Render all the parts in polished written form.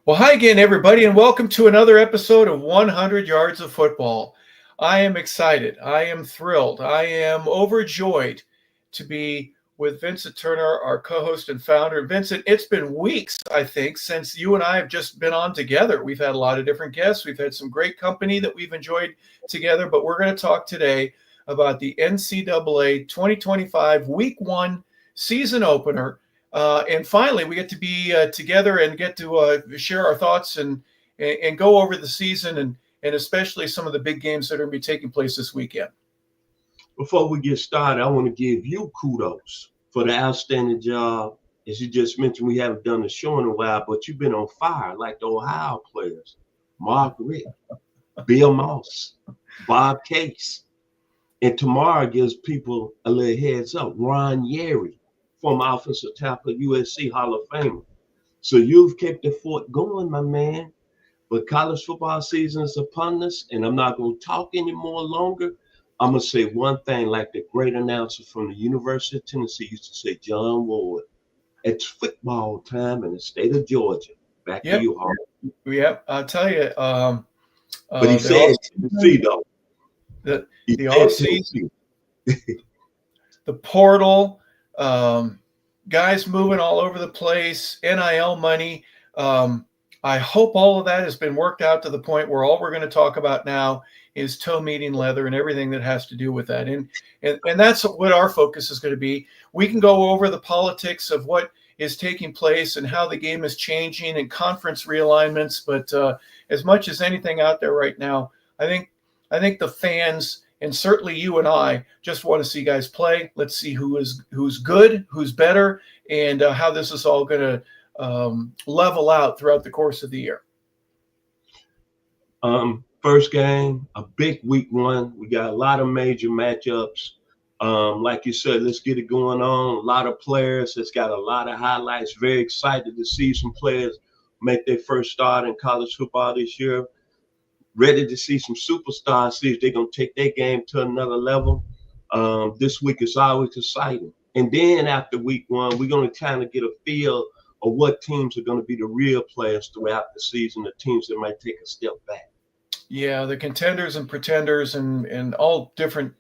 Well, hi again, everybody, and welcome to another episode of 100 Yards of Football. I am excited. I am thrilled. I am overjoyed to be with Vincent Turner, our co-host and founder. Vincent, it's been weeks, I think, since you and I have just been on together. We've had a lot of different guests. We've had some great company that we've enjoyed together, but we're going to talk today about the NCAA 2025 Week 1 season opener. And finally, we get to be together and get to share our thoughts and go over the season and especially some of the big games that are going to be taking place this weekend. Before we get started, I want to give you kudos for the outstanding job. As you just mentioned, we haven't done the show in a while, but you've been on fire like the Ohio players. Margaret, Bill Moss, Bob Case. And tomorrow gives people a little heads up. Ron Yeri, former offensive tackle, USC Hall of Famer. So you've kept the fort going, my man. But college football season is upon us, and I'm not going to talk anymore longer. I'm going to say one thing like the great announcer from the University of Tennessee used to say, John Ward, it's football time in the state of Georgia. Back to you, Harper. Yep, I'll tell you. But he said Tennessee, though. The offseason, the portal, guys moving all over the place, NIL money. I hope all of that has been worked out to the point where all we're going to talk about now is toe meeting leather and everything that has to do with that. And that's what our focus is going to be. We can go over the politics of what is taking place and how the game is changing and conference realignments. But as much as anything out there right now, I think the fans and certainly you and I just want to see guys play. Let's see who's good, who's better, and how this is all going to level out throughout the course of the year. First game, a big week one. We got a lot of major matchups. Like you said, let's get it going on. A lot of players. It's got a lot of highlights. Very excited to see some players make their first start in college football this year. Ready to see some superstars, see if they're going to take their game to another level. This week is always exciting. And then after week one, we're going to kind of get a feel of what teams are going to be the real players throughout the season, the teams that might take a step back. Yeah, the contenders and pretenders and all different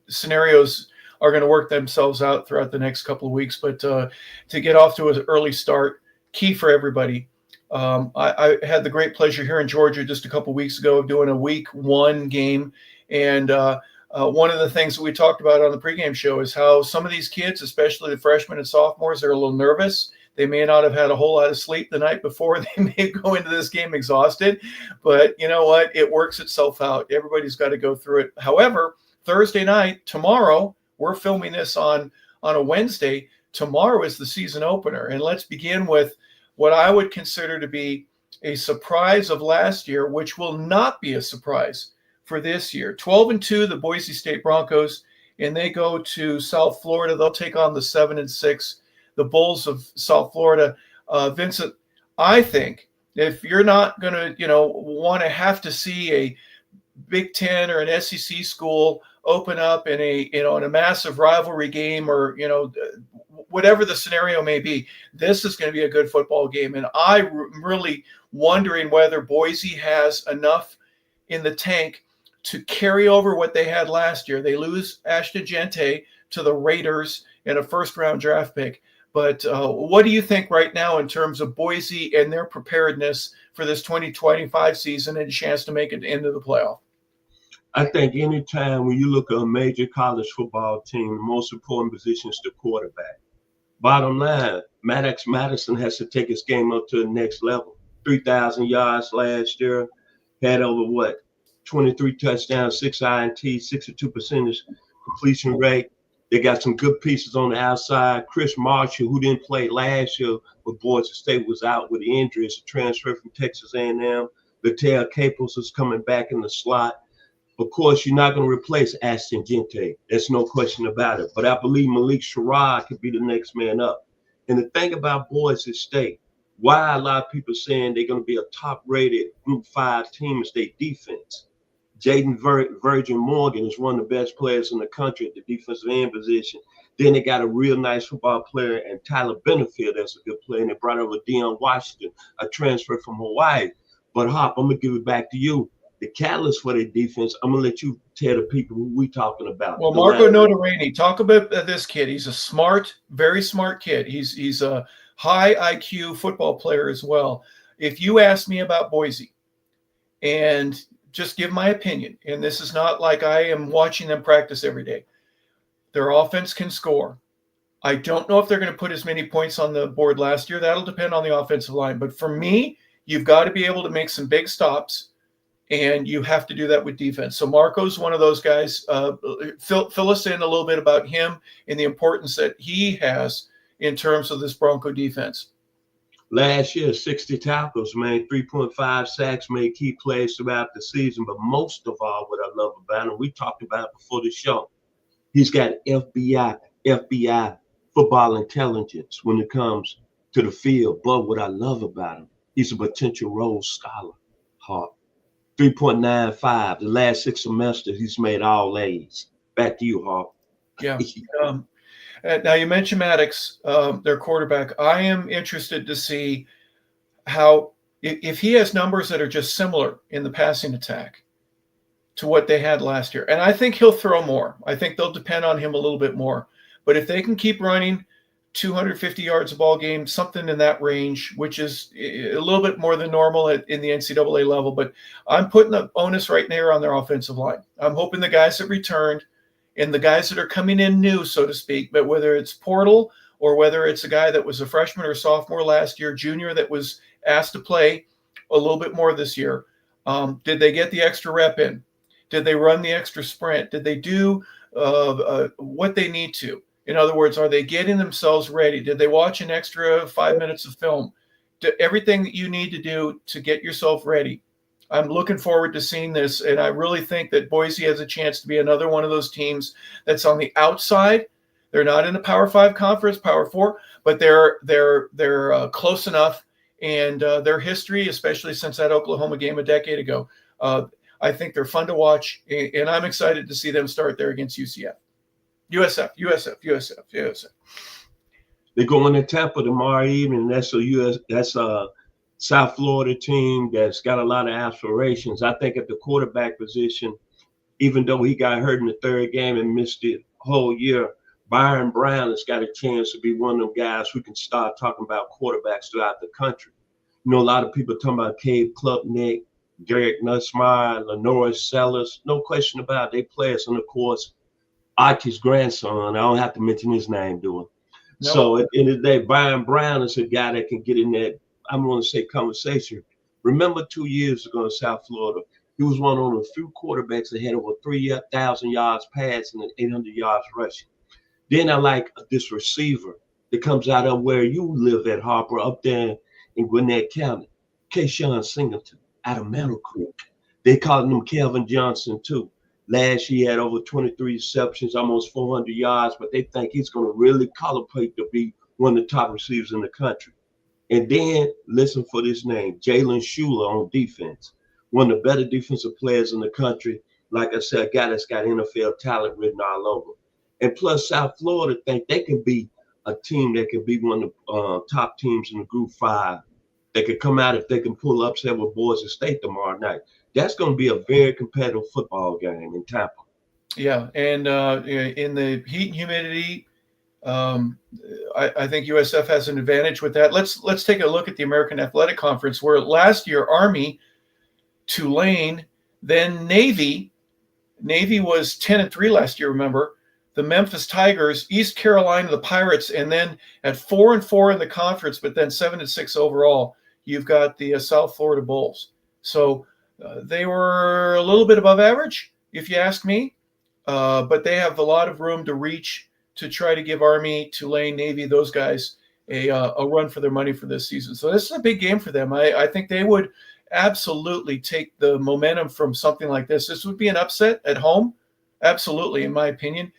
scenarios are going to work themselves out throughout the next couple of weeks. But to get off to an early start, key for everybody. I had the great pleasure here in Georgia just a couple of weeks ago of doing a week one game. And one of the things that we talked about on the pregame show is how some of these kids, especially the freshmen and sophomores, are a little nervous. They may not have had a whole lot of sleep the night before. They may go into this game exhausted. But you know what? It works itself out. Everybody's got to go through it. However, Thursday night, tomorrow, we're filming this on a Wednesday. Tomorrow is the season opener. And let's begin with what I would consider to be a surprise of last year, which will not be a surprise for this year. 12-2, the Boise State Broncos, and they go to South Florida. They'll take on the 7-6, the Bulls of South Florida. Vincent, I think if you're not going to, want to have to see a Big Ten or an SEC school open up in a massive rivalry game or, whatever the scenario may be, this is going to be a good football game. And I'm really wondering whether Boise has enough in the tank to carry over what they had last year. They lose Ashton Gente to the Raiders in a first-round draft pick. But what do you think right now in terms of Boise and their preparedness for this 2025 season and a chance to make it into the playoff? I think anytime when you look at a major college football team, the most important position is the quarterback. Bottom line, Maddox Madison has to take his game up to the next level. 3,000 yards last year, had over 23 touchdowns, 6 INTs, 62% completion rate. They got some good pieces on the outside. Chris Marshall, who didn't play last year with Boise State, was out with injuries, a transfer from Texas A&M. Latel Capos is coming back in the slot. Of course, you're not going to replace Ashton Gente. There's no question about it. But I believe Malik Sherrod could be the next man up. And the thing about Boise State, why a lot of people saying they're going to be a top-rated Group 5 team is their defense. Jaden Virgin Morgan is one of the best players in the country at the defensive end position. Then they got a real nice football player and Tyler Benefield that's a good player. And they brought over Deion Washington, a transfer from Hawaii. But Hop, I'm gonna give it back to you. The catalyst for their defense, I'm gonna let you tell the people who we talking about. Well, Marco Notarini, talk about this kid. He's a smart, very smart kid. He's a high IQ football player as well. If you ask me about Boise, and just give my opinion, and this is not like I am watching them practice every day, their offense can score. I don't know if they're going to put as many points on the board last year. That'll depend on the offensive line. But for me, you've got to be able to make some big stops, and you have to do that with defense. So Marco's one of those guys. Fill us in a little bit about him and the importance that he has in terms of this Bronco defense. Last year, 60 tackles, man, 3.5 sacks, made key plays throughout the season. But most of all, what I love about him, we talked about it before the show, he's got FBI football intelligence when it comes to the field. But what I love about him, he's a potential Rhodes Scholar. Hawk. 3.95. The last 6 semesters, he's made all A's. Back to you, Hawk. Yeah. Now, you mentioned Maddox, their quarterback. I am interested to see how, if he has numbers that are just similar in the passing attack to what they had last year. And I think he'll throw more. I think they'll depend on him a little bit more. But if they can keep running 250 yards a ball game, something in that range, which is a little bit more than normal in the NCAA level. But I'm putting the onus right there on their offensive line. I'm hoping the guys that returned and the guys that are coming in new, so to speak, but whether it's portal or whether it's a guy that was a freshman or sophomore last year, junior that was asked to play a little bit more this year, did they get the extra rep in? Did they run the extra sprint? Did they do what they need to? In other words, are they getting themselves ready? Did they watch an extra 5 minutes of film? Everything that you need to do to get yourself ready. I'm looking forward to seeing this, and I really think that Boise has a chance to be another one of those teams that's on the outside. They're not in the Power 5 conference, Power 4, but they're close enough, and their history, especially since that Oklahoma game a decade ago, I think they're fun to watch, and I'm excited to see them start there against USF. They're going to Tampa tomorrow evening. That's a South Florida team that's got a lot of aspirations. I think at the quarterback position, even though he got hurt in the third game and missed the whole year, Byron Brown has got a chance to be one of them guys who can start talking about quarterbacks throughout the country. You know, a lot of people talking about Cade Klubnik, Derek Nussmeier, Lenoris Sellers. No question about it. They players. And, of course, Archie's grandson. I don't have to mention his name, do I? No. So at the end of the day, Byron Brown is a guy that can get in that, I'm going to say, conversation. Remember 2 years ago in South Florida, he was one of the few quarterbacks that had over 3,000 yards passing and 800 yards rushing. Then I like this receiver that comes out of where you live at, Harper, up there in Gwinnett County, Kayshawn Singleton out of Meadow Creek. They called him Kelvin Johnson, too. Last year, he had over 23 receptions, almost 400 yards, but they think he's going to really colorplate to be one of the top receivers in the country. And then, listen for this name, Jalen Schuler on defense, one of the better defensive players in the country. Like I said, a guy that's got NFL talent written all over. And plus, South Florida think they can be a team that can be one of the top teams in the Group 5. They could come out if they can pull upset with Boise State tomorrow night. That's going to be a very competitive football game in Tampa. Yeah, and in the heat and humidity, I think USF has an advantage with that. Let's take a look at the American Athletic Conference, where last year Army, Tulane, then Navy. Navy was 10-3 last year. Remember, the Memphis Tigers, East Carolina, the Pirates, and then at 4-4 in the conference, but then 7-6 overall. You've got the South Florida Bulls. So they were a little bit above average, if you ask me, but they have a lot of room to reach to try to give Army, Tulane, Navy, those guys a run for their money for this season. So this is a big game for them. I think they would absolutely take the momentum from something like this. This would be an upset at home, absolutely, in my opinion.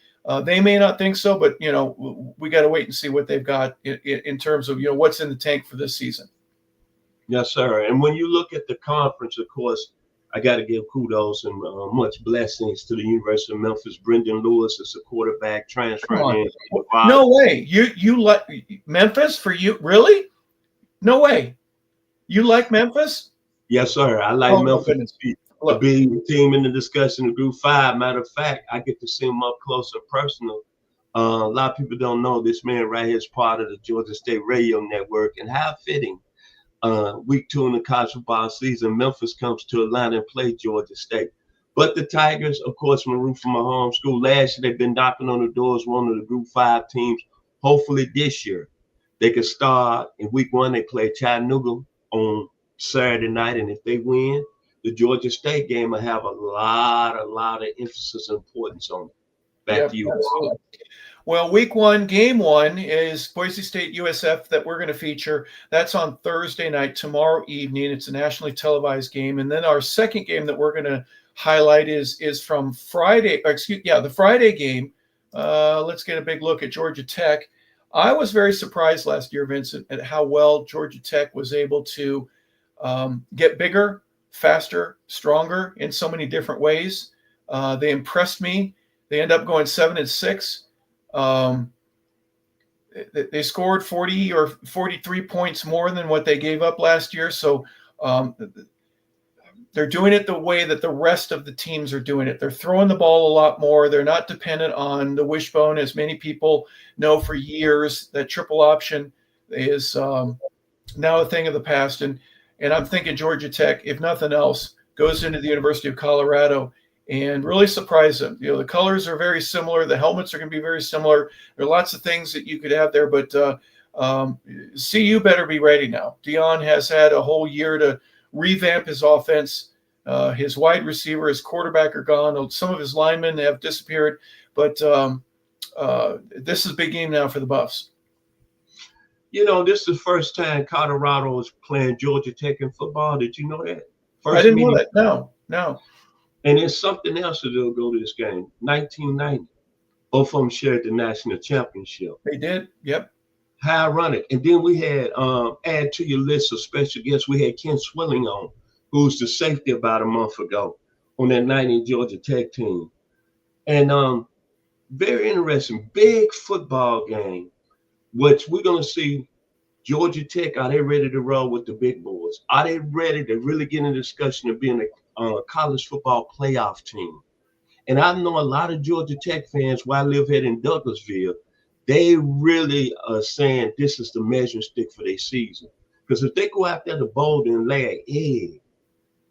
They may not think so, but, you know, we got to wait and see what they've got in terms of, you know, what's in the tank for this season. Yes, sir. And when you look at the conference, of course, I got to give kudos and much blessings to the University of Memphis. Brendan Lewis is a quarterback Come transferring on. in from Nevada. No way. You like Memphis for you? Really? No way. You like Memphis? Yes, sir. I like Oh my Memphis goodness. to be a Look, big team in the discussion of Group 5. Matter of fact, I get to see him up close and personal. A lot of people don't know this man right here is part of the Georgia State Radio Network, and how fitting. Week 2 in the college football season, Memphis comes to Atlanta and play Georgia State. But the Tigers, of course, my root from my home school. Last year, they've been knocking on the doors, one of the Group 5 teams. Hopefully this year, they can start in week 1. They play Chattanooga on Saturday night, and if they win, the Georgia State game will have a lot of emphasis and importance on it. Back to you. Absolutely. Well, week 1, game 1 is Boise State USF that we're going to feature. That's on Thursday night, tomorrow evening. It's a nationally televised game. And then our second game that we're going to highlight is from Friday. The Friday game. Let's get a big look at Georgia Tech. I was very surprised last year, Vincent, at how well Georgia Tech was able to get bigger, faster, stronger in so many different ways. They impressed me. They end up going 7-6. They scored 40 or 43 points more than what they gave up last year. So they're doing it the way that the rest of the teams are doing it. They're throwing the ball a lot more. They're not dependent on the wishbone, as many people know for years. That triple option is now a thing of the past. And I'm thinking Georgia Tech, if nothing else, goes into the University of Colorado and really surprise them. The colors are very similar. The helmets are going to be very similar. There are lots of things that you could have there, but CU better be ready now. Dion has had a whole year to revamp his offense. His wide receiver, his quarterback are gone. Some of his linemen have disappeared, but this is a big game now for the Buffs. This is the first time Colorado is playing Georgia Tech in football. Did you know that? I didn't know that. No. And there's something else that they'll go to this game. 1990. Both of them shared the national championship. They did. Yep. How ironic. And then we had, add to your list of special guests, we had Ken Swilling on, who's the safety about a month ago on that 90 Georgia Tech team. And very interesting, big football game, which we're going to see Georgia Tech, are they ready to roll with the big boys? Are they ready to really get in a discussion of being a college football playoff team? And I know a lot of Georgia Tech fans, where I live here in Douglasville, they really are saying this is the measuring stick for their season. Because if they go out there to Boulder and lay an egg,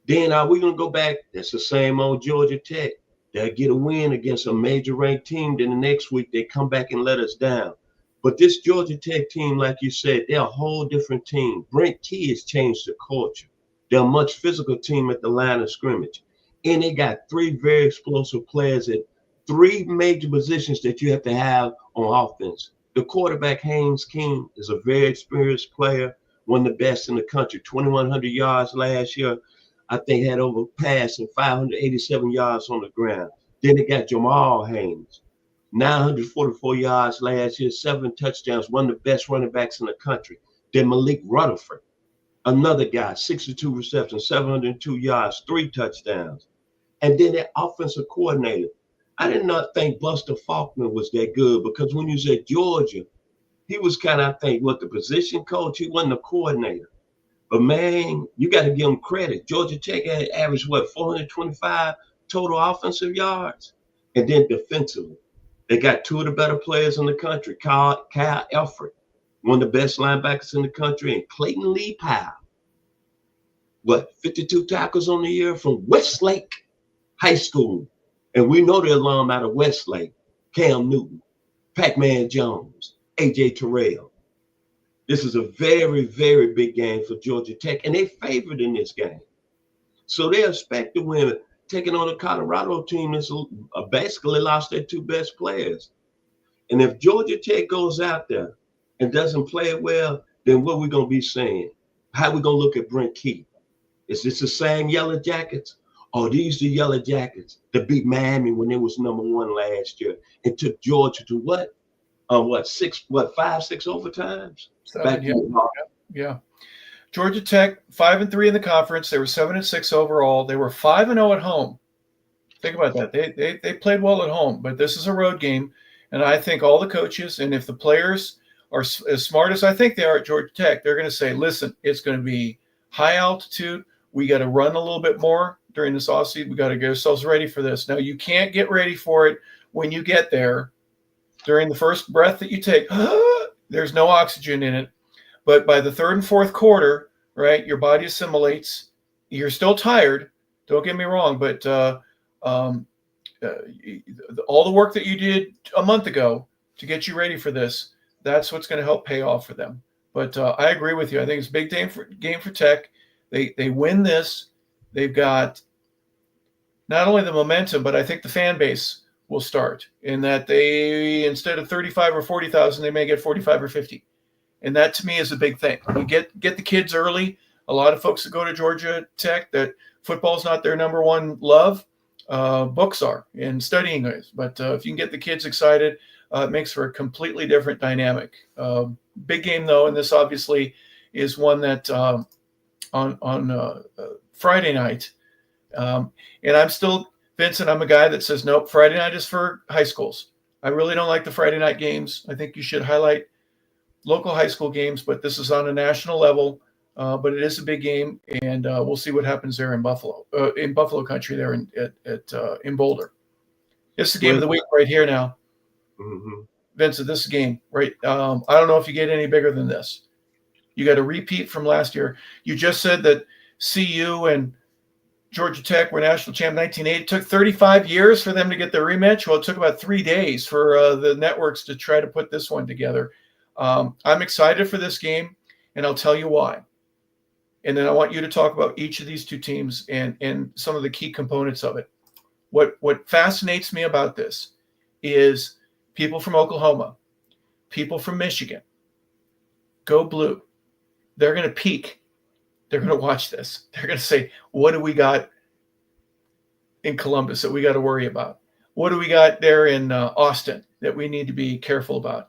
then are we going to go back? That's the same old Georgia Tech. They'll get a win against a major ranked team. Then the next week they come back and let us down. But this Georgia Tech team, like you said, they're a whole different team. Brent Key has changed the culture. They're a much physical team at the line of scrimmage. And they got 3 very explosive players at 3 major positions that you have to have on offense. The quarterback, Haynes King, is a very experienced player, one of the best in the country, 2,100 yards last year. I think had over passing 587 yards on the ground. Then they got Jamal Haynes, 944 yards last year, 7 touchdowns, one of the best running backs in the country. Then Malik Rutherford, another guy, 62 receptions, 702 yards, 3 touchdowns. And then their offensive coordinator, I did not think Buster Faulkner was that good, because when you was at Georgia, he was kind of, I think, the position coach. He wasn't a coordinator. But, man, you got to give him credit. Georgia Tech had averaged, 425 total offensive yards? And then defensively, they got 2 of the better players in the country, Kyle Elford, one of the best linebackers in the country, and Clayton Lee Powell. 52 tackles on the year from Westlake High School. And we know the alum out of Westlake, Cam Newton, Pac-Man Jones, A.J. Terrell. This is a very, very big game for Georgia Tech, and they favored in this game. So they expect to win. Taking on a Colorado team that's basically lost their 2 best players. And if Georgia Tech goes out there and doesn't play it well, then what are we going to be saying? How are we going to look at Brent Key? Is this the same Yellow Jackets? Or these the Yellow Jackets that beat Miami when they was number 1 last year and took Georgia to 5, 6 overtimes? 7, yeah. Georgia Tech 5-3 in the conference. They were 7-6 overall. They were 5-0 at home. Think about that. They played well at home, but this is a road game, and I think all the coaches and if the players are as smart as I think they are at Georgia Tech, they're going to say, "Listen, it's going to be high altitude. We got to run a little bit more during this offseason. We got to get ourselves ready for this." Now, you can't get ready for it when you get there. During the first breath that you take, there's no oxygen in it. But by the third and fourth quarter, right, your body assimilates. You're still tired. Don't get me wrong, but all the work that you did a month ago to get you ready for this, that's what's going to help pay off for them. But I agree with you. I think it's a big game for Tech. They win this. They've got not only the momentum, but I think the fan base will start in that they, instead of 35 or 40,000, they may get 45 or 50. And that to me is a big thing. You get the kids early. A lot of folks that go to Georgia Tech, that football is not their number one love. Books are and studying is. But if you can get the kids excited, it makes for a completely different dynamic. Big game though, and this obviously is one that on Friday night. And I'm still, Vincent, I'm a guy that says, nope, Friday night is for high schools. I really don't like the Friday night games. I think you should highlight local high school games, but this is on a national level. But it is a big game, and we'll see what happens there in Buffalo country there in Boulder. It's the game of the week right here now. Mm-hmm. Vincent, this is a game, right? I don't know if you get any bigger than this. You got a repeat from last year. You just said that CU and Georgia Tech were national champ 1980. It took 35 years for them to get their rematch. Well, it took about 3 days for the networks to try to put this one together. I'm excited for this game, and I'll tell you why. And then I want you to talk about each of these two teams and some of the key components of it. What fascinates me about this is people from Oklahoma, people from Michigan, go blue. They're going to peak. They're going to watch this. They're going to say, what do we got in Columbus that we got to worry about? What do we got there in Austin that we need to be careful about?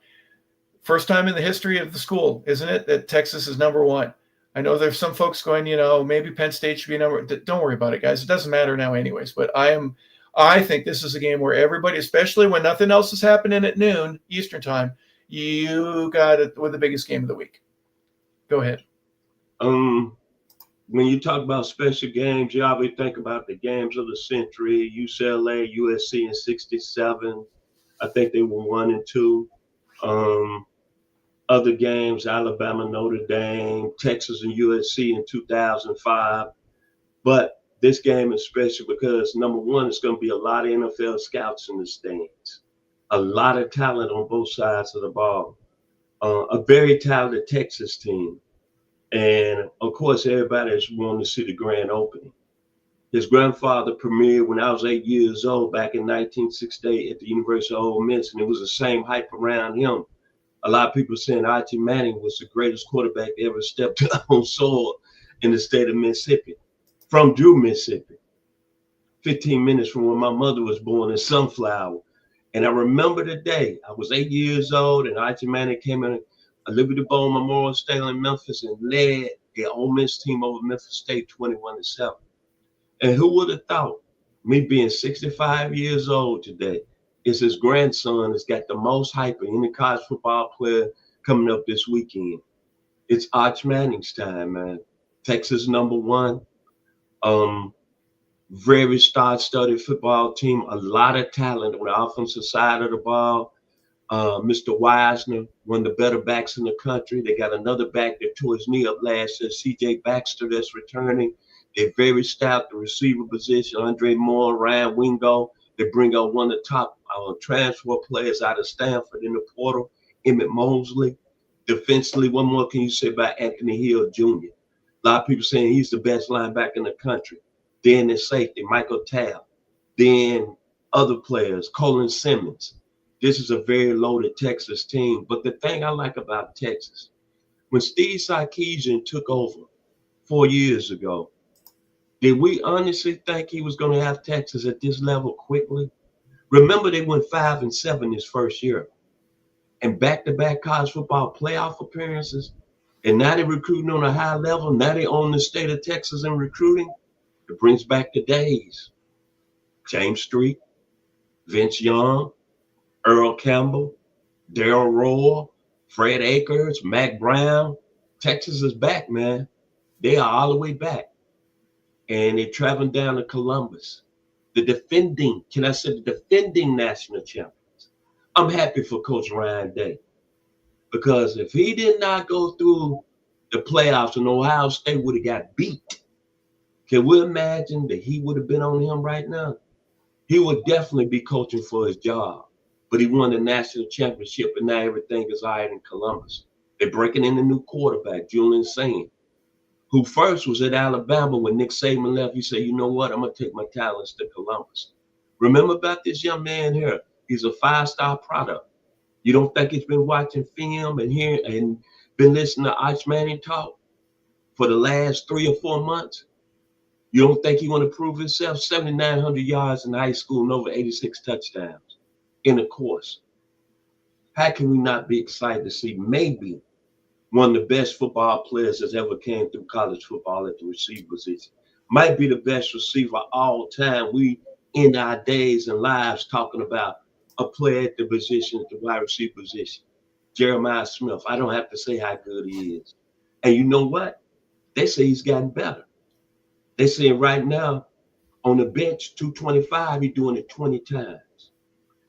First time in the history of the school, isn't it, that Texas is number one? I know there's some folks going, maybe Penn State should be number. Don't worry about it, guys. It doesn't matter now anyways. But I think this is a game where everybody, especially when nothing else is happening at noon Eastern time, you got it with the biggest game of the week. Go ahead. When you talk about special games, you always think about the games of the century, UCLA, USC in 67. I think they were 1 and 2. Other games, Alabama, Notre Dame, Texas and USC in 2005. But this game is special because, number one, it's going to be a lot of NFL scouts in the stands. A lot of talent on both sides of the ball. A very talented Texas team. And, of course, everybody is wanting to see the grand opening. His grandfather premiered when I was 8 years old back in 1968 at the University of Ole Miss, and it was the same hype around him. A lot of people saying Archie Manning was the greatest quarterback that ever stepped on soil in the state of Mississippi, from Drew, Mississippi, 15 minutes from where my mother was born in Sunflower. And I remember the day I was 8 years old, and Archie Manning came in a Liberty Bowl Memorial Stadium in Memphis and led the Ole Miss team over Memphis State 21-7. And who would have thought, me being 65 years old today, is his grandson has got the most hype of any college football player coming up this weekend. It's Arch Manning's time, man. Texas number one. Very star-studded football team. A lot of talent on the offensive side of the ball. Mr. Wisner, one of the better backs in the country. They got another back that tore his knee up last year, C.J. Baxter, that's returning. They're very stout, the receiver position, Andre Moore, Ryan Wingo. They bring out one of the top transfer players out of Stanford in the portal, Emmett Mosley. Defensively, what more can you say about Anthony Hill Jr.? A lot of people saying he's the best linebacker in the country. Then the safety, Michael Tabb. Then other players, Colin Simmons. This is a very loaded Texas team. But the thing I like about Texas, when Steve Sarkisian took over 4 years ago, did we honestly think he was going to have Texas at this level quickly? Remember, they went 5-7 his first year. And back-to-back college football playoff appearances. And now they're recruiting on a high level. Now they own the state of Texas in recruiting. It brings back the days. James Street, Vince Young, Earl Campbell, Daryl Rohr, Fred Akers, Mac Brown. Texas is back, man. They are all the way back. And they're traveling down to Columbus. The defending national champions. I'm happy for Coach Ryan Day. Because if he did not go through the playoffs and Ohio State would have got beat, can we imagine that he would have been on him right now? He would definitely be coaching for his job. But he won the national championship, and now everything is all right in Columbus. They're breaking in a new quarterback, Julian Sain, who first was at Alabama when Nick Saban left. He said, you know what? I'm going to take my talents to Columbus. Remember about this young man here. He's a 5-star product. You don't think he's been watching film and hearing and been listening to Arch Manning talk for the last 3 or 4 months? You don't think he want to prove himself? 7,900 yards in high school and over 86 touchdowns in a course. How can we not be excited to see maybe one of the best football players that's ever came through college football at the receiver position? Might be the best receiver all time. We end our days and lives talking about a player at the position, at the wide receiver position. Jeremiah Smith. I don't have to say how good he is. And you know what? They say he's gotten better. They say right now on the bench, 225, he's doing it 20 times.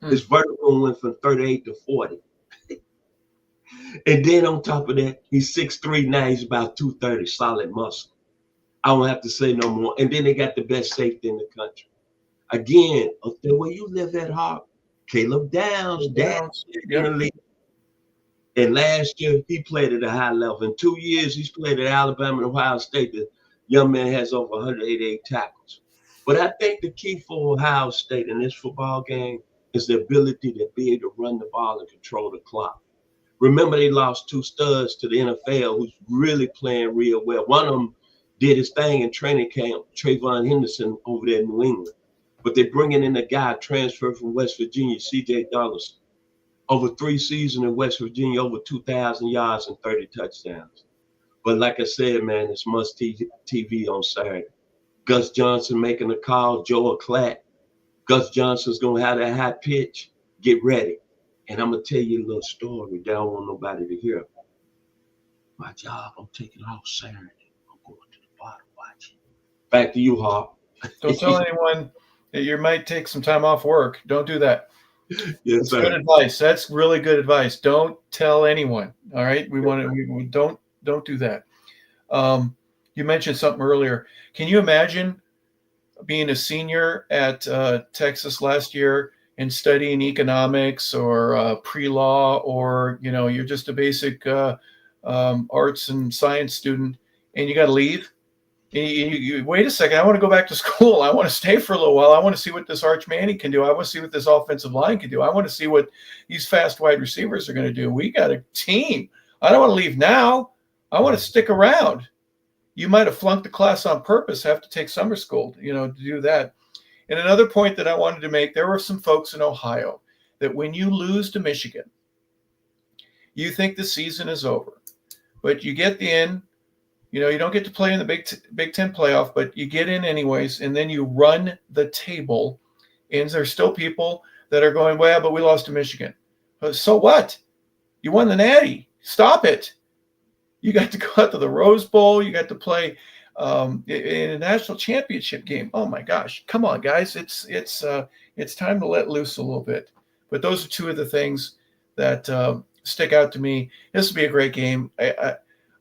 His vertical went from 38 to 40. And then on top of that, he's 6'3", now he's about 230, solid muscle. I don't have to say no more. And then they got the best safety in the country. Again, up there where you live at Harper, Caleb Downs, in the league. And last year, he played at a high level. In 2 years, he's played at Alabama and Ohio State. The young man has over 188 tackles. But I think the key for Ohio State in this football game is the ability to be able to run the ball and control the clock. Remember, they lost 2 studs to the NFL who's really playing real well. One of them did his thing in training camp, Trayvon Henderson over there in New England. But they're bringing in a guy transferred from West Virginia, C.J. Donaldson. Over 3 seasons in West Virginia, over 2,000 yards and 30 touchdowns. But like I said, man, it's must TV on Saturday. Gus Johnson making a call, Joel Klatt. Gus Johnson's going to have that high pitch. Get ready. And I'm going to tell you a little story that I don't want nobody to hear. My job, I'm taking off Saturday. I'm going to the bar to watch it. Back to you, Harp. Don't tell anyone that you might take some time off work. Don't do that. Yes, sir. Good advice. That's really good advice. Don't tell anyone. All right. We don't do that. You mentioned something earlier. Can you imagine being a senior at Texas last year and studying economics or pre-law, or you're just a basic arts and science student, and you got to leave? You wait a second. I want to go back to school. I want to stay for a little while. I want to see what this Arch Manning can do. I want to see what this offensive line can do. I want to see what these fast wide receivers are going to do. We got a team. I don't want to leave now. I want to stick around. You might have flunked the class on purpose, have to take summer school, to do that. And another point that I wanted to make, there were some folks in Ohio that when you lose to Michigan, you think the season is over, but you get in. You don't get to play in the Big Ten playoff, but you get in anyways, and then you run the table. And there's still people that are going, well, but we lost to Michigan. So what? You won the Natty. Stop it. You got to go out to the Rose Bowl. You got to play in a national championship game. Oh my gosh! Come on, guys. It's time to let loose a little bit. But those are 2 of the things that stick out to me. This will be a great game.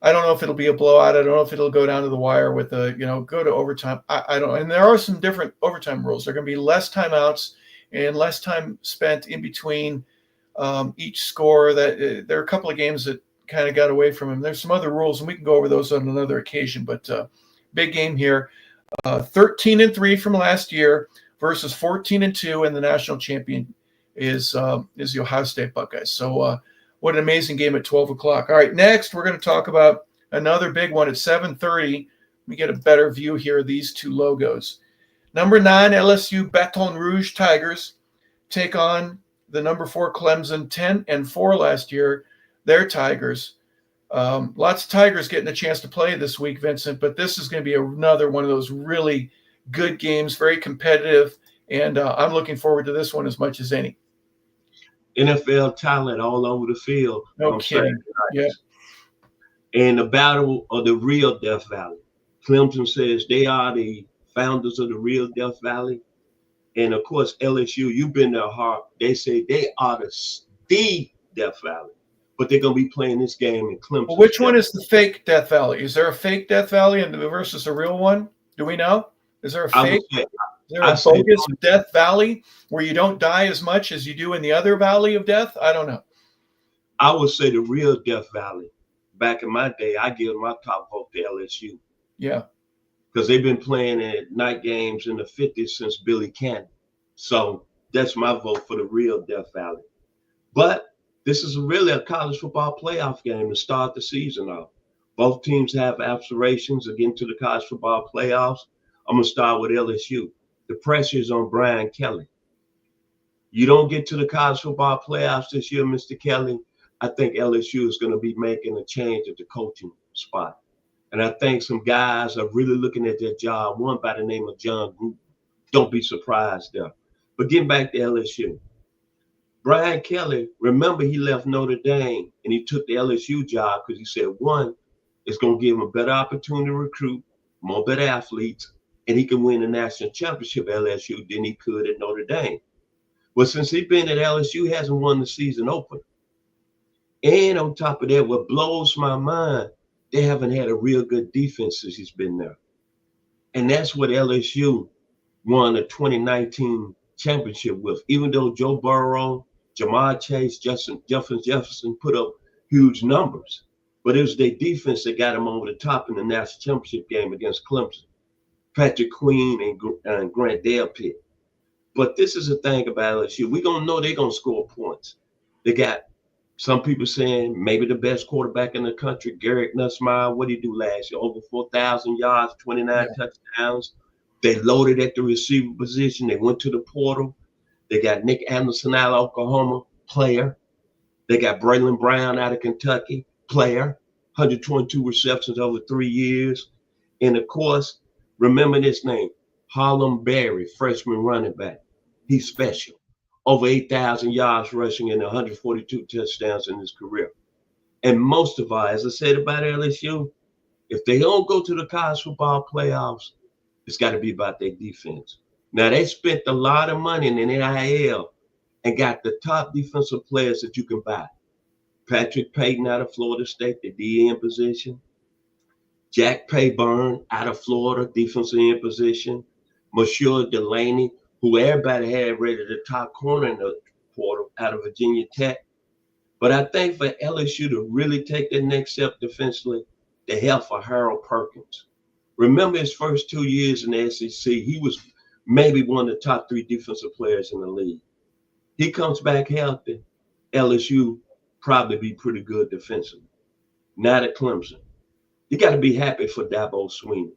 I don't know if it'll be a blowout. I don't know if it'll go down to the wire with go to overtime. I don't. And there are some different overtime rules. There are going to be less timeouts and less time spent in between each score. That there are a couple of games that kind of got away from him. There's some other rules, and we can go over those on another occasion. But big game here. 13-3 from last year versus 14-2, and the national champion is the Ohio State Buckeyes. So. What an amazing game at 12 o'clock. All right, next we're going to talk about another big one at 7:30. Let me get a better view here of these 2 logos. Number 9, LSU Baton Rouge Tigers take on the number 4 Clemson, 10-4 last year. Their Tigers. Lots of Tigers getting a chance to play this week, Vincent, but this is going to be another one of those really good games, very competitive, and I'm looking forward to this one as much as any. NFL talent all over the field No on Saturday kidding. Yeah. nights. And the battle of the real Death Valley. Clemson says they are the founders of the real Death Valley. And of course, LSU, you've been there hard. They say they are the Death Valley, but they're going to be playing this game in Clemson. Well, which one is the fake Death Valley? Is there a fake Death Valley versus a real one? Do we know? Is there a fake? Is there a bogus Death Valley where you don't die as much as you do in the other Valley of Death? I don't know. I would say the real Death Valley. Back in my day, I give my top vote to LSU. Yeah. Because they've been playing at night games in the 50s since Billy Cannon. So that's my vote for the real Death Valley. But this is really a college football playoff game to start the season off. Both teams have aspirations of getting to the college football playoffs. I'm going to start with LSU. The pressure is on Brian Kelly. You don't get to the college football playoffs this year, Mr. Kelly, I think LSU is going to be making a change at the coaching spot. And I think some guys are really looking at their job, one by the name of John Gruden. Don't be surprised there. But getting back to LSU, Brian Kelly, remember he left Notre Dame and he took the LSU job because he said, one, it's going to give him a better opportunity to recruit, more better athletes, and he can win the national championship at LSU than he could at Notre Dame. Well, since he's been at LSU, he hasn't won the season opener. And on top of that, what blows my mind, they haven't had a real good defense since he's been there. And that's what LSU won the 2019 championship with. Even though Joe Burrow, Jamar Chase, Justin Jefferson put up huge numbers. But it was their defense that got them over the top in the national championship game against Clemson. Patrick Queen and Grant Delpit. But this is the thing about LSU. We're going to know they're going to score points. They got some people saying maybe the best quarterback in the country, Garrett Nussmeier. What did he do last year? Over 4,000 yards, 29 touchdowns. They loaded at the receiver position. They went to the portal. They got Nick Anderson out of Oklahoma, player. They got Braylon Brown out of Kentucky, player. 122 receptions over 3 years. And of course, remember this name, Harlem Berry, freshman running back. He's special. Over 8,000 yards rushing and 142 touchdowns in his career. And most of all, as I said about LSU, if they don't go to the college football playoffs, it's got to be about their defense. Now, they spent a lot of money in the NIL and got the top defensive players that you can buy. Patrick Payton out of Florida State, the DN position. Jack Payburn out of Florida, defensive end position. Monsieur Delaney, who everybody had rated the top corner in the portal out of Virginia Tech. But I think for LSU to really take the next step defensively, the help for Harold Perkins. Remember his first 2 years in the SEC, he was maybe one of the top 3 defensive players in the league. He comes back healthy, LSU probably be pretty good defensively. Not at Clemson. You got to be happy for Dabo Swinney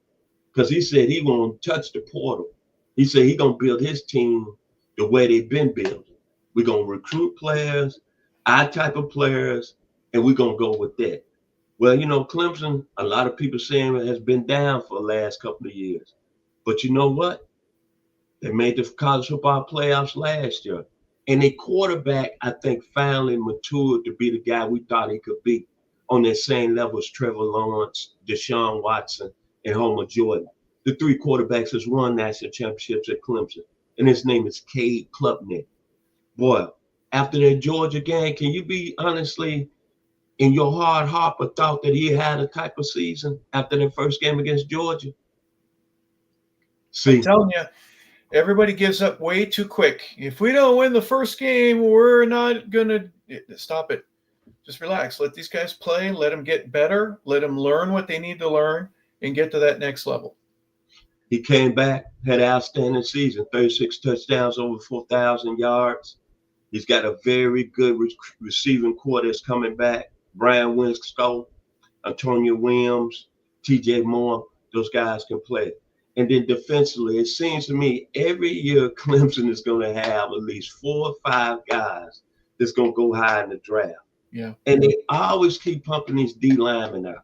because he said he won't touch the portal. He said he's going to build his team the way they've been building. We're going to recruit players, our type of players, and we're going to go with that. Well, you know, Clemson, a lot of people saying it has been down for the last couple of years. But you know what? They made the college football playoffs last year. And their quarterback, I think, finally matured to be the guy we thought he could be on that same level as Trevor Lawrence, Deshaun Watson, and Homer Jordan. The 3 quarterbacks has won national championships at Clemson. And his name is Cade Klubnik. Boy, after that Georgia game, can you be honestly in your heart, Harper thought that he had a type of season after that first game against Georgia? See, I'm telling you, everybody gives up way too quick. If we don't win the first game, we're not going to stop it. Just relax. Let these guys play. Let them get better. Let them learn what they need to learn and get to that next level. He came back, had an outstanding season, 36 touchdowns, over 4,000 yards. He's got a very good receiving core that's coming back. Brian Winslow, Antonio Williams, TJ Moore, those guys can play. And then defensively, it seems to me every year Clemson is going to have at least 4 or 5 guys that's going to go high in the draft. Yeah. And they always keep pumping these D linemen out.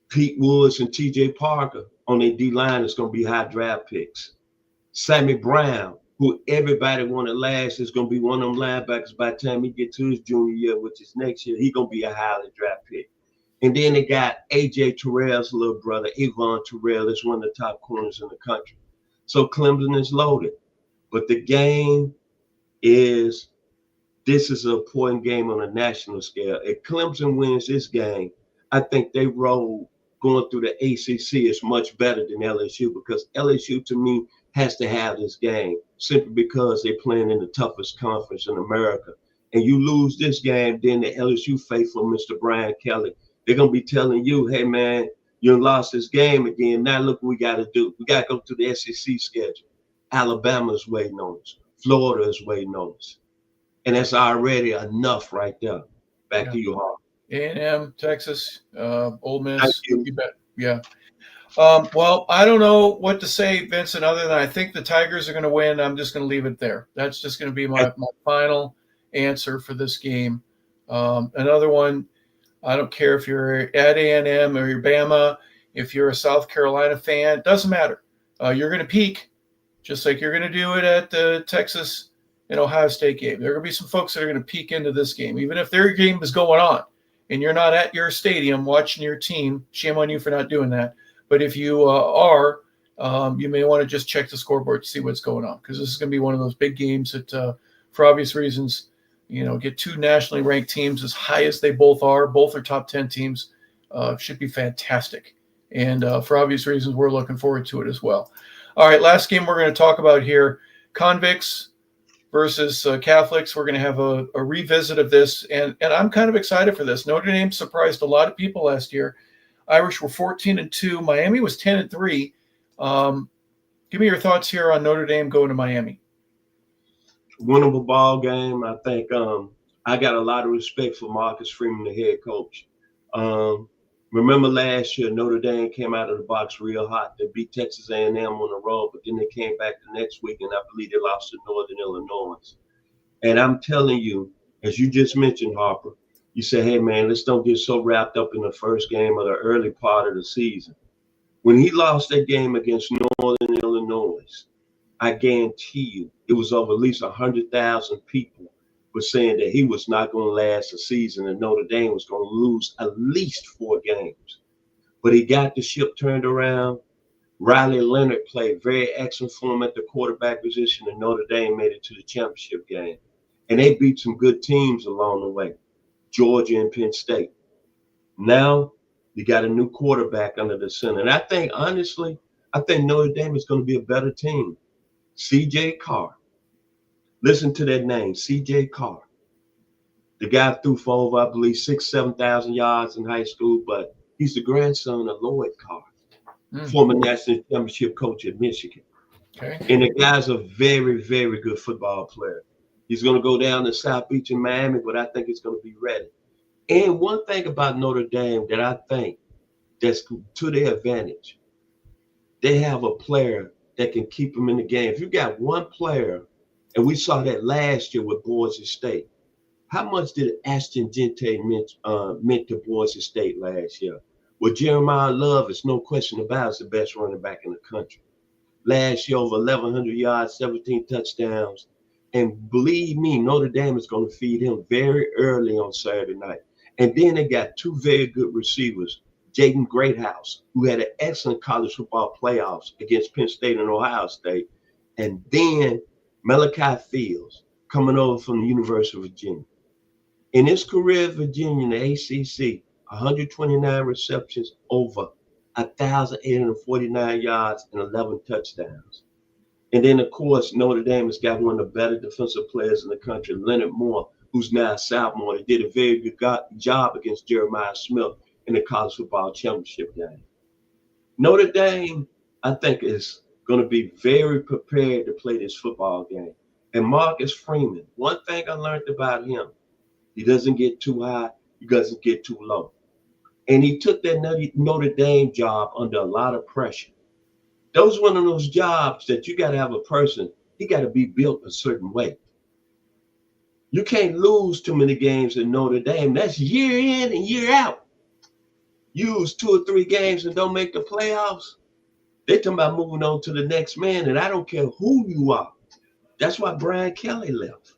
Pete Woods and TJ Parker on their D line is going to be high draft picks. Sammy Brown, who everybody wanted last, is going to be one of them linebackers by the time he get to his junior year, which is next year. He's going to be a highly draft pick. And then they got A.J. Terrell's little brother, Avon Terrell, is one of the top corners in the country. So Clemson is loaded. But the game is, this is an important game on a national scale. If Clemson wins this game, I think they roll going through the ACC is much better than LSU, because LSU, to me, has to have this game simply because they're playing in the toughest conference in America. And you lose this game, then the LSU faithful, Mr. Brian Kelly, they're going to be telling you, hey, man, you lost this game again. Now look what we got to do. We got to go to the SEC schedule. Alabama's waiting on us. Florida is waiting on us. And that's already enough right there. Back to you, Harper. A&M, Texas, Ole Miss. Thank you. You bet. Yeah. Well, I don't know what to say, Vincent, other than I think the Tigers are going to win. I'm just going to leave it there. That's just going to be my final answer for this game. Another one, I don't care if you're at A&M or you're Bama, if you're a South Carolina fan, it doesn't matter. You're going to peak just like you're going to do it at the Texas and Ohio State game. There are going to be some folks that are going to peek into this game, even if their game is going on and you're not at your stadium watching your team. Shame on you for not doing that. But if you are, you may want to just check the scoreboard to see what's going on, because this is going to be one of those big games that, for obvious reasons, get two nationally ranked teams as high as they both are top 10 teams, should be fantastic. And for obvious reasons, we're looking forward to it as well. All right, last game we're going to talk about here, convicts versus Catholics. We're going to have a revisit of this, and I'm kind of excited for this. Notre Dame surprised a lot of people last year. Irish were 14-2. Miami was 10-3. Give me your thoughts here on Notre Dame going to Miami. Winnable ball game. I think I got a lot of respect for Marcus Freeman, the head coach. Remember last year, Notre Dame came out of the box real hot. They beat Texas A&M on the road, but then they came back the next week, and I believe they lost to Northern Illinois. And I'm telling you, as you just mentioned, Harper, you say, hey, man, let's don't get so wrapped up in the first game of the early part of the season. When he lost that game against Northern Illinois, I guarantee you it was over at least 100,000 people were saying that he was not going to last a season and Notre Dame was going to lose at least 4 games. But he got the ship turned around. Riley Leonard played very excellent for him at the quarterback position, and Notre Dame made it to the championship game. And they beat some good teams along the way, Georgia and Penn State. Now you got a new quarterback under the center. And I think, honestly, Notre Dame is going to be a better team. C.J. Carr. Listen to that name, C.J. Carr. The guy threw for over, I believe, 6,000-7,000 yards in high school, but he's the grandson of Lloyd Carr, former national championship coach at Michigan. Okay. And the guy's a very, very good football player. He's going to go down to South Beach in Miami, but I think it's going to be ready. And one thing about Notre Dame that I think that's to their advantage, they have a player that can keep them in the game. If you got one player, and we saw that last year with Boise State, how much did Ashton Gente meant to Boise State last year? Well, Jeremiah Love, is no question about it, is the best running back in the country. Last year, over 1,100 yards, 17 touchdowns. And believe me, Notre Dame is going to feed him very early on Saturday night. And then they got 2 very good receivers, Jaden Greathouse, who had an excellent college football playoffs against Penn State and Ohio State. And then Malachi Fields coming over from the University of Virginia. In his career at Virginia in the ACC, 129 receptions, over 1,849 yards, and 11 touchdowns. And then, of course, Notre Dame has got one of the better defensive players in the country, Leonard Moore, who's now a sophomore. He did a very good job against Jeremiah Smith in the college football championship game. Notre Dame, I think, is going to be very prepared to play this football game. And Marcus Freeman, one thing I learned about him, he doesn't get too high, he doesn't get too low. And he took that Notre Dame job under a lot of pressure. Those one of those jobs that you got to have a person, he got to be built a certain way. You can't lose too many games in Notre Dame. That's year in and year out. You lose 2 or 3 games and don't make the playoffs. They talking about moving on to the next man, and I don't care who you are. That's why Brian Kelly left.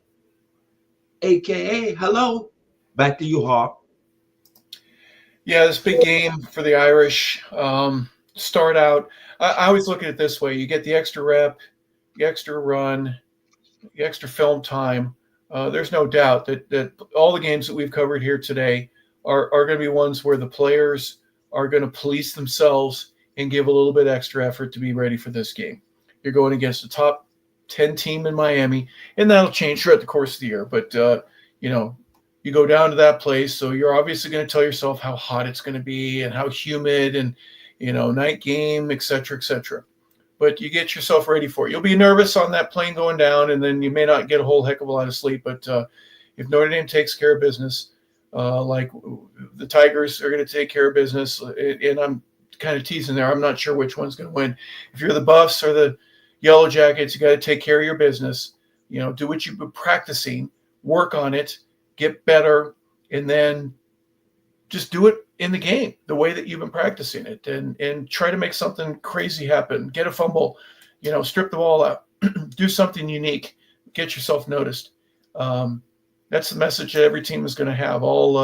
AKA, hello. Back to you, Harp. Yeah, this big game for the Irish. Start out. I always look at it this way: you get the extra rep, the extra run, the extra film time. There's no doubt that all the games that we've covered here today are going to be ones where the players are going to police themselves and give a little bit extra effort to be ready for this game. You're going against the top 10 team in Miami, and that'll change throughout the course of the year. But, you go down to that place, so you're obviously going to tell yourself how hot it's going to be and how humid and, night game, et cetera, et cetera. But you get yourself ready for it. You'll be nervous on that plane going down, and then you may not get a whole heck of a lot of sleep. But if Notre Dame takes care of business, like the Tigers are going to take care of business, and I'm kind of teasing there. I'm not sure which one's going to win. If you're the Buffs or the Yellow Jackets, you got to take care of your business. Do what you've been practicing, work on it, get better, and then just do it in the game the way that you've been practicing it, and try to make something crazy happen. Get a fumble, strip the ball out, do something unique, get yourself noticed. That's the message that every team is going to have. All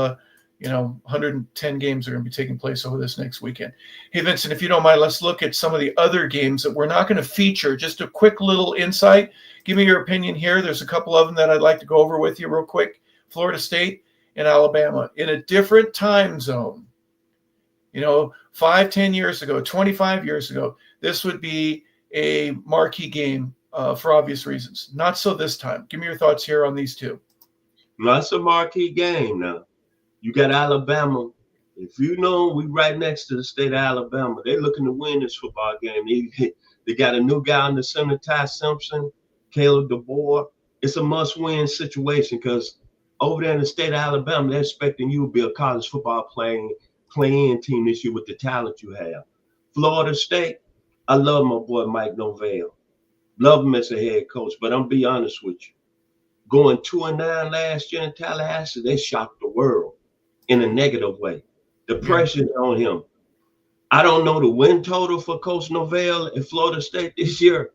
110 games are going to be taking place over this next weekend. Hey, Vincent, if you don't mind, let's look at some of the other games that we're not going to feature. Just a quick little insight. Give me your opinion here. There's a couple of them that I'd like to go over with you real quick. Florida State and Alabama in a different time zone. 5-10 years ago, 25 years ago, this would be a marquee game for obvious reasons. Not so this time. Give me your thoughts here on these two. That's a marquee game now. You got Alabama. If you know, we right next to the state of Alabama. They're looking to win this football game. They got a new guy in the center, Ty Simpson, Caleb DeBoer. It's a must-win situation because over there in the state of Alabama, they're expecting you to be a college football playing team this year with the talent you have. Florida State, I love my boy Mike Norvell. Love him as a head coach, but I'm be honest with you. Going 2-9 last year in Tallahassee, they shocked the world in a negative way. The pressure on him. I don't know the win total for Coach Norvell at Florida State this year,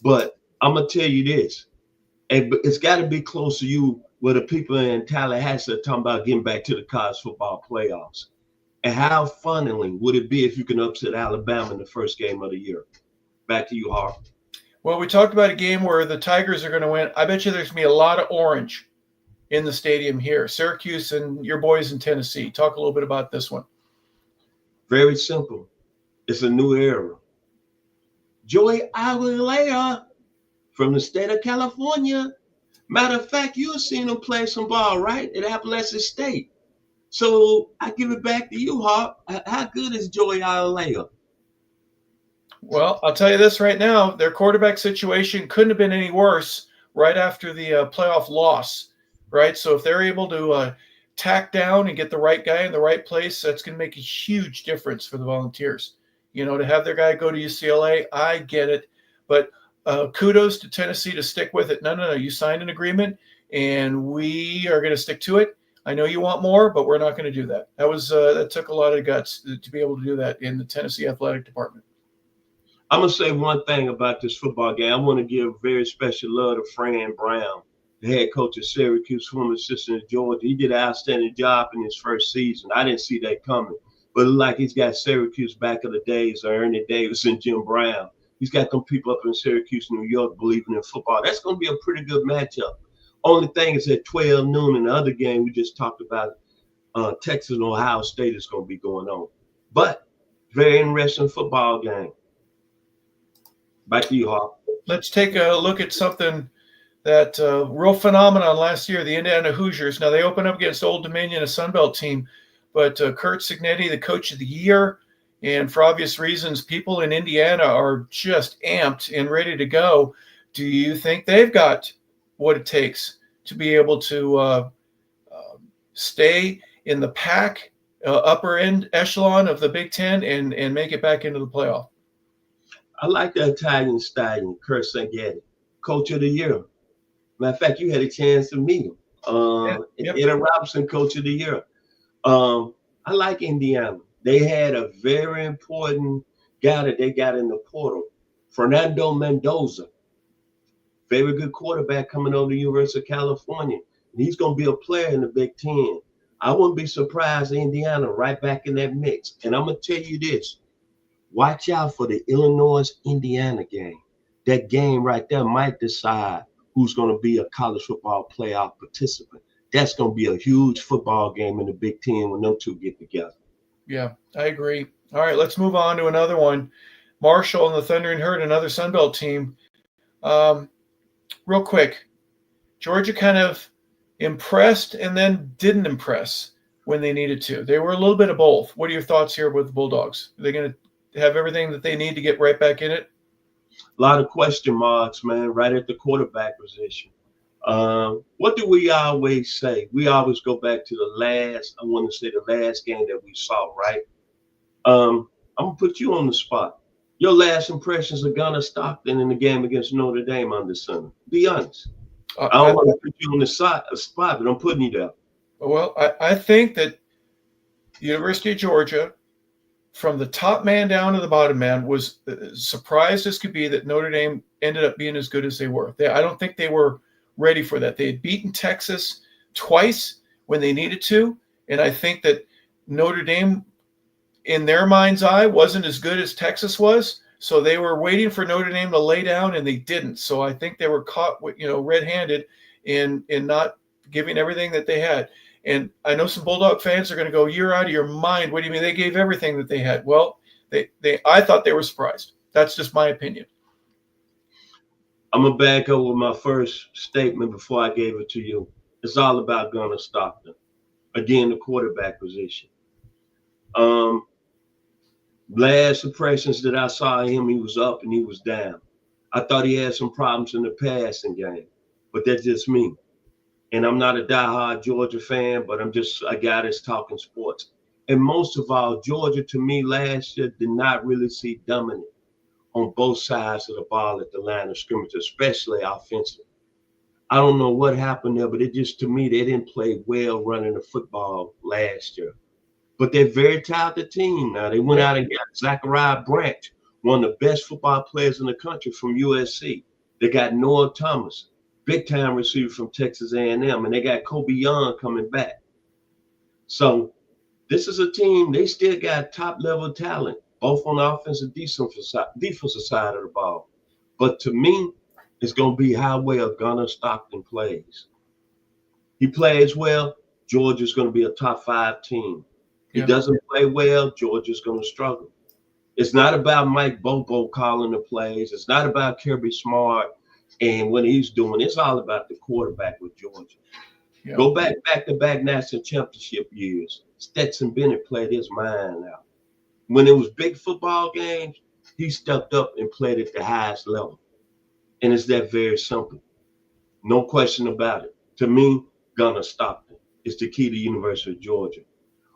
but I'm going to tell you this. It's got to be close to you where the people in Tallahassee are talking about getting back to the college football playoffs. And how funnily would it be if you can upset Alabama in the first game of the year? Back to you, Harp. Well, we talked about a game where the Tigers are going to win. I bet you there's going to be a lot of orange in the stadium here. Syracuse and your boys in Tennessee. Talk a little bit about this one. Very simple. It's a new era. Joey Aguilera from the state of California. Matter of fact, you've seen him play some ball, right, at Appalachian State. So I give it back to you, Harp. How good is Joey Aguilera? Well, I'll tell you this right now. Their quarterback situation couldn't have been any worse right after the playoff loss, right? So if they're able to tack down and get the right guy in the right place, that's going to make a huge difference for the Volunteers. To have their guy go to UCLA, I get it. But kudos to Tennessee to stick with it. No. You signed an agreement, and we are going to stick to it. I know you want more, but we're not going to do that. That took a lot of guts to be able to do that in the Tennessee athletic department. I'm going to say one thing about this football game. I want to give very special love to Fran Brown, the head coach of Syracuse, former assistant at Georgia. He did an outstanding job in his first season. I didn't see that coming. But like he's got Syracuse back of the days, Ernie Davis and Jim Brown. He's got them people up in Syracuse, New York, believing in football. That's going to be a pretty good matchup. Only thing is at 12 noon in the other game we just talked about, Texas and Ohio State is going to be going on. But very interesting football game. Back to you, Hawk. Let's take a look at something that real phenomenon last year, the Indiana Hoosiers. Now, they open up against Old Dominion, a Sunbelt team, but Kurt Cignetti, the coach of the year, and for obvious reasons, people in Indiana are just amped and ready to go. Do you think they've got what it takes to be able to stay in the pack, upper end echelon of the Big Ten and make it back into the playoff? I like the Italian stallion, Kurt Cignetti, coach of the year. Matter of fact, you had a chance to meet him. Yep. Ed Robinson, Coach of the Year. I like Indiana. They had a very important guy that they got in the portal, Fernando Mendoza. Very good quarterback coming over the University of California. He's going to be a player in the Big Ten. I wouldn't be surprised Indiana right back in that mix. And I'm going to tell you this. Watch out for the Illinois-Indiana game. That game right there might decide who's going to be a college football playoff participant. That's going to be a huge football game in the Big Ten when them two get together. Yeah, I agree. All right, let's move on to another one. Marshall and the Thundering Herd, another Sun Belt team. Real quick, Georgia kind of impressed and then didn't impress when they needed to. They were a little bit of both. What are your thoughts here with the Bulldogs? Are they going to have everything that they need to get right back in it? A lot of question marks, man, right at the quarterback position. What do we always say? We always go back to the last game that we saw, right? I'm going to put you on the spot. Your last impressions of Gunnar Stockton in the game against Notre Dame under center. Be honest. I don't want to put you on the spot, but I'm putting you there. Well, I think that the University of Georgia, from the top man down to the bottom man, was surprised as could be that Notre Dame ended up being as good as they were. I don't think they were ready for that. They had beaten Texas twice when they needed to, and I think that Notre Dame, in their mind's eye, wasn't as good as Texas was. So they were waiting for Notre Dame to lay down, and they didn't. So I think they were caught, red-handed in not giving everything that they had. And I know some Bulldog fans are going to go, "You're out of your mind. What do you mean they gave everything that they had?" Well, I thought they were surprised. That's just my opinion. I'm going to back up with my first statement before I gave it to you. It's all about Gunnar Stockton. Again, the quarterback position. Last impressions that I saw him, he was up and he was down. I thought he had some problems in the passing game, but that's just me. And I'm not a diehard Georgia fan, but I'm just a guy that's talking sports. And most of all, Georgia, to me, last year did not really see dominant on both sides of the ball at the line of scrimmage, especially offensively. I don't know what happened there, but it just, to me, they didn't play well running the football last year. But they're a very talented team now. They went out and got Zachariah Branch, one of the best football players in the country from USC. They got Noah Thomas, big-time receiver from Texas A&M, and they got Kobe Young coming back. So this is a team, they still got top-level talent, both on the offensive and defensive side of the ball. But to me, it's going to be how well Gunnar Stockton plays. He plays well, Georgia's going to be a top-5 team. He doesn't play well, Georgia's going to struggle. It's not about Mike Bobo calling the plays. It's not about Kirby Smart and what he's doing. It's all about the quarterback with Georgia. Yeah. Go back-to-back national championship years. Stetson Bennett played his mind out. When it was big football games, he stepped up and played at the highest level. And it's that very simple. No question about it. To me, Gunnar Stockton is the key to the University of Georgia.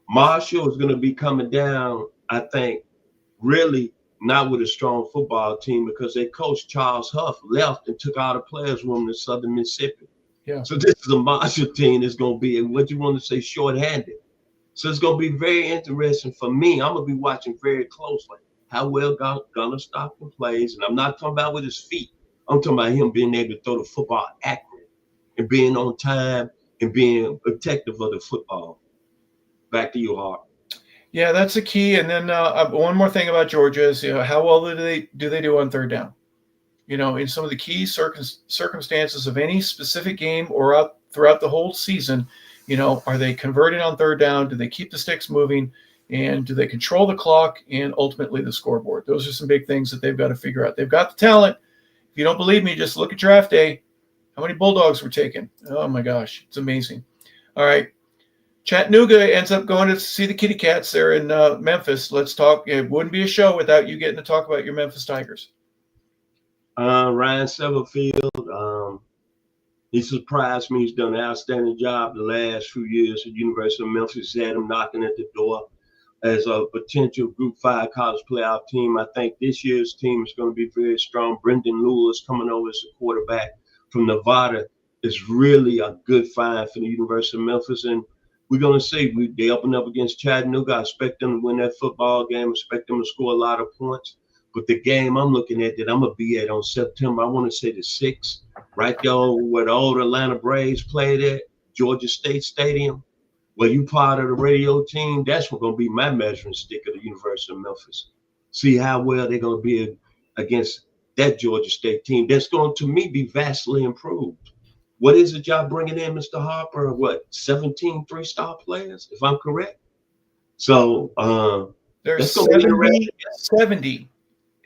Marshall is going to be coming down, I think, really not with a strong football team because their coach, Charles Huff, left and took all the players from the Southern Mississippi. Yeah. So this is a Marshall team that's going to be, what you want to say, short-handed. So it's going to be very interesting for me. I'm going to be watching very closely how well Gunnar Stockton plays. And I'm not talking about with his feet. I'm talking about him being able to throw the football accurate and being on time and being protective of the football. Back to you, Hart. Yeah, that's the key. And then one more thing about Georgia is, how well do they do on third down? In some of the key circumstances of any specific game or throughout the whole season, are they converting on third down? Do they keep the sticks moving? And do they control the clock and ultimately the scoreboard? Those are some big things that they've got to figure out. They've got the talent. If you don't believe me, just look at draft day. How many Bulldogs were taken? Oh, my gosh. It's amazing. All right. Chattanooga ends up going to see the Kitty Cats there in Memphis. Let's talk. It wouldn't be a show without you getting to talk about your Memphis Tigers. Ryan Severfield, he surprised me. He's done an outstanding job the last few years at the University of Memphis. He had him knocking at the door as a potential Group 5 college playoff team. I think this year's team is going to be very strong. Brendan Lewis coming over as a quarterback from Nevada is really a good find for the University of Memphis. And we're going to see. They open up against Chattanooga. I expect them to win that football game. I expect them to score a lot of points. But the game I'm looking at that I'm going to be at on September, I want to say the 6th, right there where the old Atlanta Braves played at, Georgia State Stadium. Well, you part of the radio team, that's what's going to be my measuring stick of the University of Memphis. See how well they're going to be against that Georgia State team. That's going to me, be vastly improved. What is it y'all bringing in, Mr. Harper? What, 17 three-star players, if I'm correct? So there's that's going to be 70.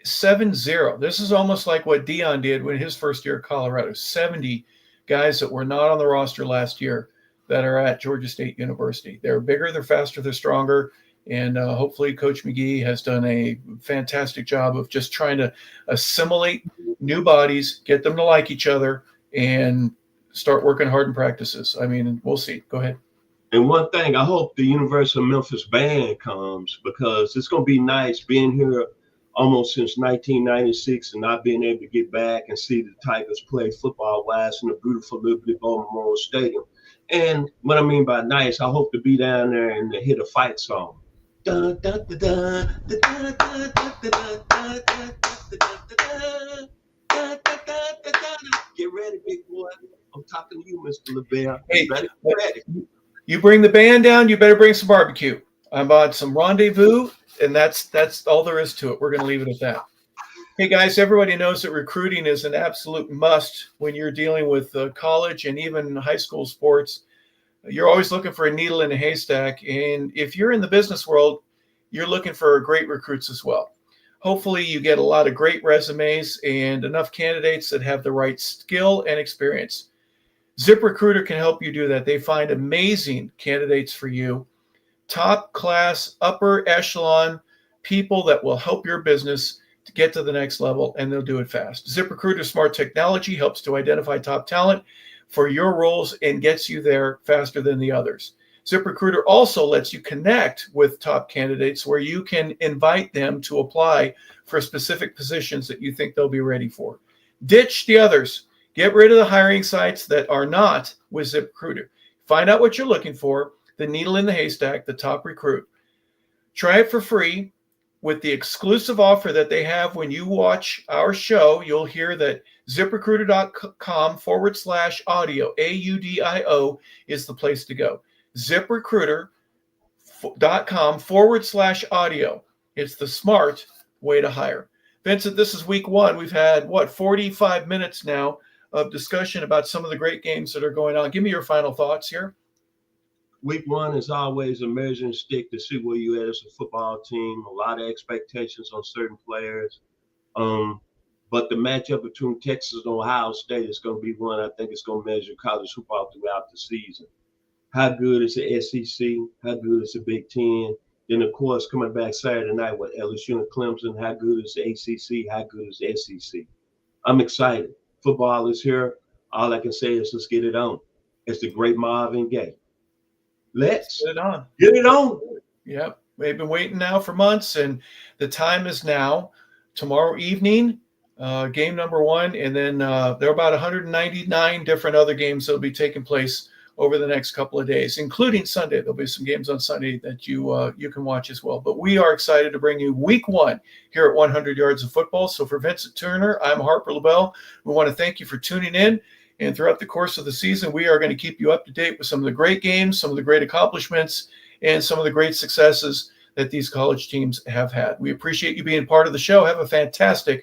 This is almost like what Dion did when his first year at Colorado. 70 guys that were not on the roster last year that are at Georgia State University. They're bigger, they're faster, they're stronger. And hopefully Coach McGee has done a fantastic job of just trying to assimilate new bodies, get them to like each other, and start working hard in practices. I mean, we'll see. Go ahead. And one thing, I hope the University of Memphis band comes, because it's going to be nice being here almost since 1996 and not being able to get back and see the Tigers play football-wise in the beautiful Liberty Bowl Memorial Stadium. And what I mean by nice, I hope to be down there and to hit a fight song. Get ready, big boy. I'm talking to you, Mr. LaBelle. Hey, ready. You bring the band down, you better bring some barbecue. I'm on some rendezvous, and that's all there is to it. We're going to leave it at that. Hey, guys, everybody knows that recruiting is an absolute must when you're dealing with college and even high school sports. You're always looking for a needle in a haystack. And if you're in the business world, you're looking for great recruits as well. Hopefully, you get a lot of great resumes and enough candidates that have the right skill and experience. ZipRecruiter can help you do that. They find amazing candidates for you, top class, upper echelon people that will help your business to get to the next level, and they'll do it fast. ZipRecruiter's smart technology helps to identify top talent for your roles and gets you there faster than the others. ZipRecruiter also lets you connect with top candidates where you can invite them to apply for specific positions that you think they'll be ready for. Ditch the others. Get rid of the hiring sites that are not with ZipRecruiter. Find out what you're looking for, the needle in the haystack, the top recruit. Try it for free with the exclusive offer that they have. When you watch our show, you'll hear that ZipRecruiter.com/audio, AUDIO, is the place to go. ZipRecruiter.com/audio. It's the smart way to hire. Vincent, this is week one. We've had, 45 minutes now of discussion about some of the great games that are going on. Give me your final thoughts here. Week one is always a measuring stick to see where you at as a football team. A lot of expectations on certain players. But the matchup between Texas and Ohio State is going to be one I think is going to measure college football throughout the season. How good is the SEC? How good is the Big Ten? Then, of course, coming back Saturday night with LSU and Clemson, how good is the ACC? How good is the SEC? I'm excited. Football is here. All I can say is let's get it on. It's the great Marvin Gaye. Let's get it on. Get it on. Yep. We've been waiting now for months, and the time is now. Tomorrow evening, game number one, and then there are about 199 different other games that will be taking place over the next couple of days, including Sunday. There'll be some games on Sunday that you can watch as well. But we are excited to bring you week one here at 100 Yards of Football. So for Vincent Turner, I'm Harper LaBelle. We want to thank you for tuning in. And throughout the course of the season, we are going to keep you up to date with some of the great games, some of the great accomplishments, and some of the great successes that these college teams have had. We appreciate you being part of the show. Have a fantastic